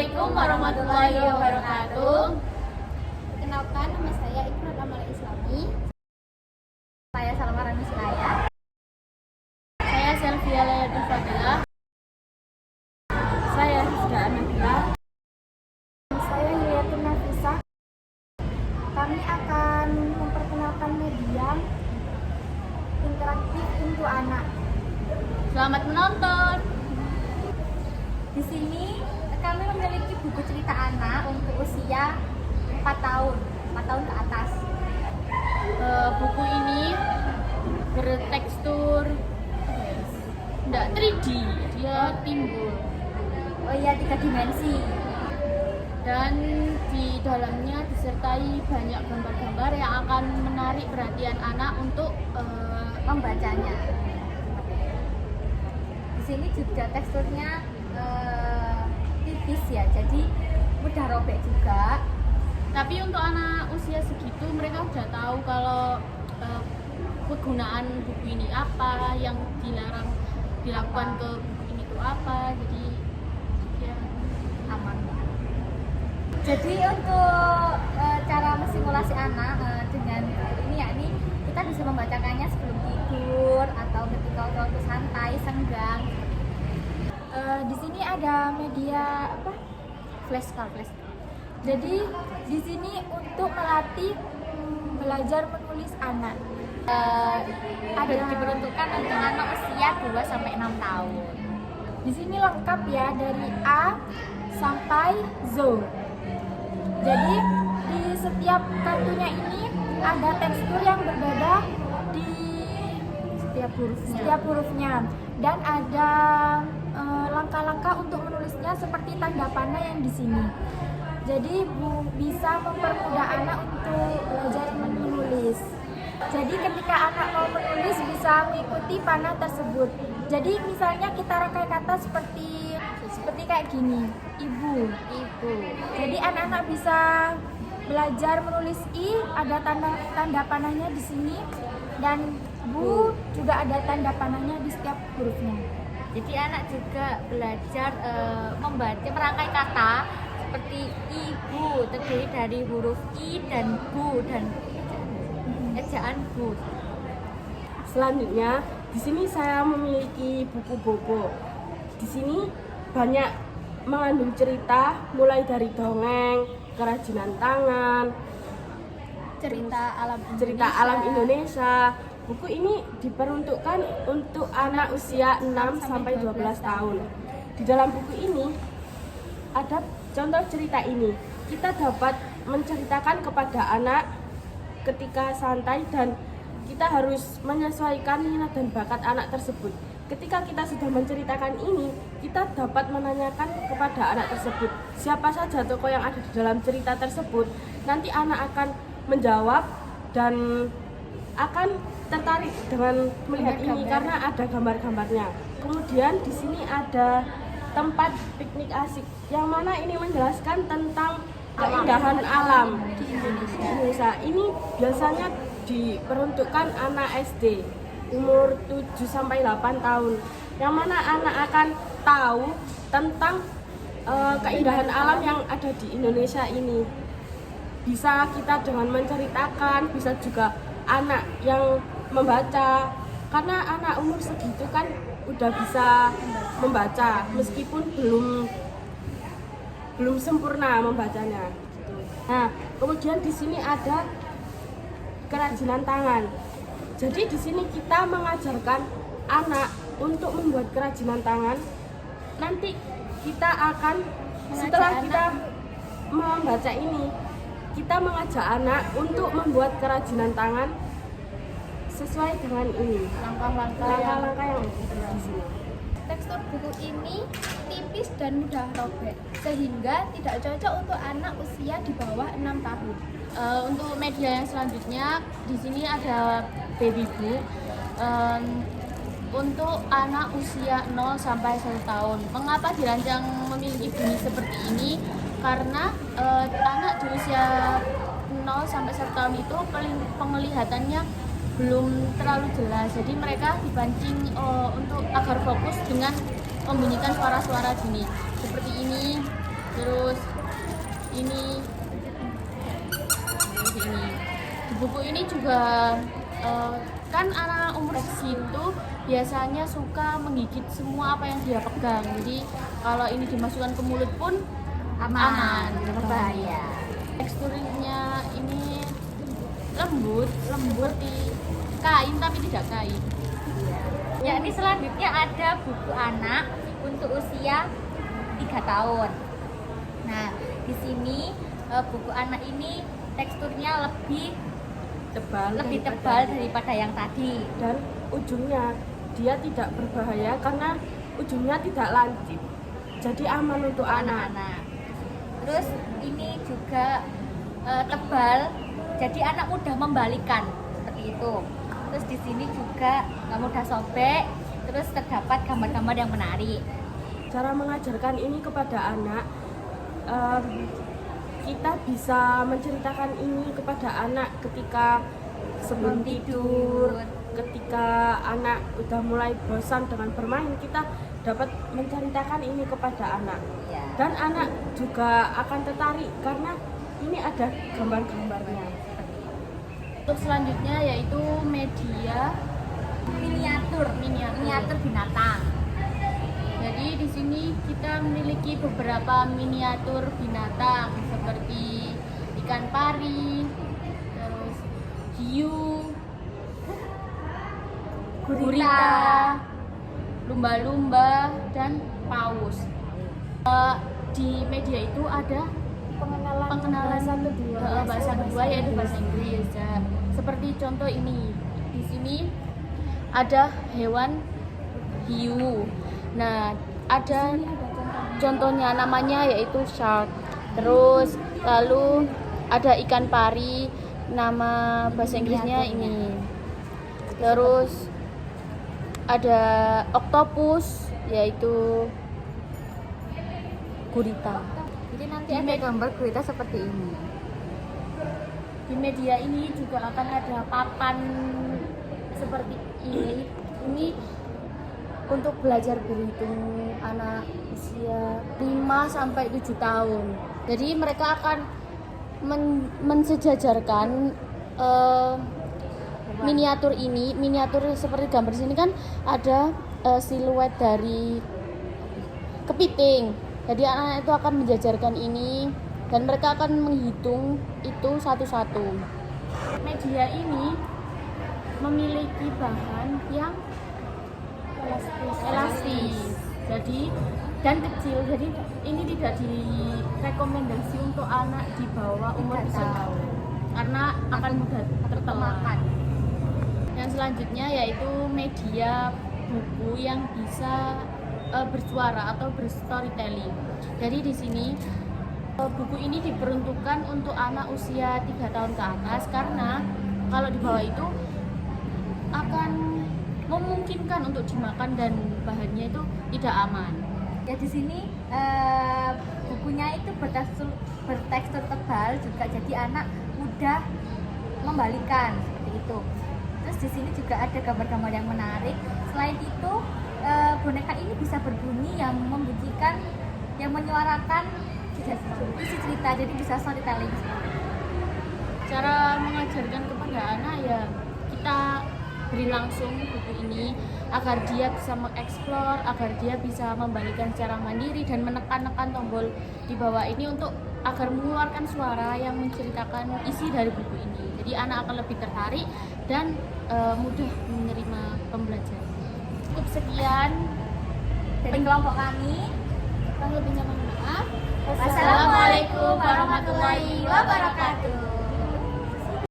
Assalamualaikum warahmatullahi wabarakatuh. Kenalkan, nama saya Ikrar Amal Islami. Saya Salma Rani Suraya. Saya Selvia Layatul Fadilah. Saya Rizda Anabila. Saya Hilayatun Nafisa. Kami akan memperkenalkan media interaktif untuk anak. Selamat menonton. Di sini kami memiliki buku cerita anak untuk usia 4 tahun ke atas. Buku ini bertekstur tidak 3D, dia timbul. Oh iya, 3 dimensi. Dan di dalamnya disertai banyak gambar-gambar yang akan menarik perhatian anak untuk Membacanya. Di sini juga teksturnya tipis ya, jadi mudah robek juga. Tapi untuk anak usia segitu mereka udah tahu kalau kegunaan buku ini apa, yang dilarang dilakukan ke buku ini itu apa, jadi ya Aman. Jadi untuk cara mensimulasi anak dengan ini yakni kita bisa membacakannya sebelum tidur atau ketika waktu santai senggang. Di sini ada media flashcard. Jadi di sini untuk melatih belajar menulis anak. ada diperuntukkan untuk anak usia 2 sampai 6 tahun. Di sini lengkap ya, dari A sampai Z. Jadi di setiap kartunya ini ada tekstur yang berbeda di setiap hurufnya dan ada langkah-langkah untuk menulisnya seperti tanda panah yang di sini. Jadi bisa mempermudah anak untuk belajar menulis. Jadi ketika anak mau menulis bisa mengikuti panah tersebut. Jadi misalnya kita rangkai kata seperti kayak gini, ibu. Jadi anak-anak bisa belajar menulis I, ada tanda panahnya di sini, dan bu juga ada tanda panahnya di setiap hurufnya. Jadi anak juga belajar membaca merangkai kata seperti ibu terdiri dari huruf I dan bu dan ejaan bu. Selanjutnya, di sini saya memiliki buku Bobo. Di sini banyak mengandung cerita, mulai dari dongeng, kerajinan tangan, cerita alam Indonesia. Buku ini diperuntukkan untuk anak usia 6 sampai 12 tahun. Di dalam buku ini ada contoh cerita ini. Kita dapat menceritakan kepada anak ketika santai dan kita harus menyesuaikan minat dan bakat anak tersebut. Ketika kita sudah menceritakan ini, kita dapat menanyakan kepada anak tersebut siapa saja tokoh yang ada di dalam cerita tersebut. Nanti anak akan menjawab dan akan tertarik dengan melihat ini karena ada gambar-gambarnya. Kemudian di sini ada tempat piknik asik yang mana ini menjelaskan tentang keindahan alam di Indonesia. Ini biasanya diperuntukkan anak SD umur 7 sampai 8 tahun. Yang mana anak akan tahu tentang keindahan alam yang ada di Indonesia ini. Bisa kita dengan menceritakan, bisa juga anak yang membaca, karena anak umur segitu kan udah bisa membaca meskipun belum sempurna membacanya. Nah, kemudian di sini ada kerajinan tangan. Jadi di sini kita mengajarkan anak untuk membuat kerajinan tangan. Nanti kita akan setelah kita membaca ini, kita mengajak anak untuk membuat kerajinan tangan sesuai dengan ini langkah-langkah yang ada di sini. Tekstur buku ini tipis dan mudah robek, sehingga tidak cocok untuk anak usia di bawah 6 tahun. Untuk media yang selanjutnya di sini ada baby book untuk anak usia 0 sampai 1 tahun. Mengapa dirancang memiliki bunyi seperti ini? Karena anak di usia 0 sampai 1 tahun itu penglihatannya belum terlalu jelas, jadi mereka dipancing untuk agar fokus dengan membunyikan suara-suara gini seperti ini. Terus ini di buku ini juga kan anak umur segitu biasanya suka menggigit semua apa yang dia pegang. Jadi kalau ini dimasukkan ke mulut pun aman, berbahaya. Teksturnya ini lembut di kain tapi tidak kain. Ya, ini selanjutnya ada buku anak untuk usia 3 tahun. Nah, di sini buku anak ini teksturnya lebih tebal daripada yang tadi. Dan ujungnya dia tidak berbahaya karena ujungnya tidak lancip. Jadi aman untuk anak-anak. Terus ini juga tebal, jadi anak mudah membalikan seperti itu. Terus di sini juga nggak mudah sobek. Terus terdapat gambar-gambar yang menarik. Cara mengajarkan ini kepada anak, kita bisa menceritakan ini kepada anak ketika sebelum tidur, ketika anak udah mulai bosan dengan bermain, kita dapat menceritakan ini kepada anak. Ya. Dan anak juga akan tertarik karena ini ada gambar-gambarnya. Untuk selanjutnya yaitu media Miniatur binatang. Jadi di sini kita memiliki beberapa miniatur binatang seperti ikan pari, terus hiu, gurita, lumba-lumba, dan paus. Di media itu ada pengenalan bahasa kedua yaitu bahasa Inggris. Ya. Seperti contoh ini, di sini ada hewan hiu. Nah, ada contohnya namanya yaitu shark. Terus lalu ada ikan pari, nama bahasa Inggrisnya ini. Terus ada octopus yaitu gurita. Jadi nanti ada gambar gurita seperti ini. Di media ini juga akan ada papan seperti ini. Ini untuk belajar berhitung anak usia 5 sampai 7 tahun. Jadi mereka akan mensejajarkan miniatur ini. Miniatur seperti gambar sini kan ada siluet dari kepiting. Jadi anak-anak itu akan menjajarkan ini dan mereka akan menghitung itu satu-satu. Media ini memiliki bahan yang elastis. Jadi dan kecil. Jadi ini tidak direkomendasi untuk anak di bawah umur 3 tahun karena akan mudah tertelan. Yang selanjutnya yaitu media buku yang bisa bersuara atau berstorytelling. Jadi di sini buku ini diperuntukkan untuk anak usia 3 tahun ke atas karena kalau di bawah itu akan memungkinkan untuk dimakan dan bahannya itu tidak aman. Ya, di sini bukunya itu bertekstur tebal juga, jadi anak mudah membalikan seperti itu. Terus di sini juga ada gambar-gambar yang menarik. Selain itu boneka ini bisa berbunyi yang membunyikan, yang menyuarakan isi cerita, jadi bisa storytelling. Cara mengajarkan kepada anak ya kita beri langsung buku ini agar dia bisa mengeksplor, agar dia bisa membalikan secara mandiri dan menekan-nekan tombol di bawah ini untuk agar mengeluarkan suara yang menceritakan isi dari buku ini. Jadi anak akan lebih tertarik dan mudah menerima pembelajaran. Cukup sekian Dari kelompok kami. kurang lebihnya mohon maaf. Wassalamualaikum warahmatullahi wabarakatuh.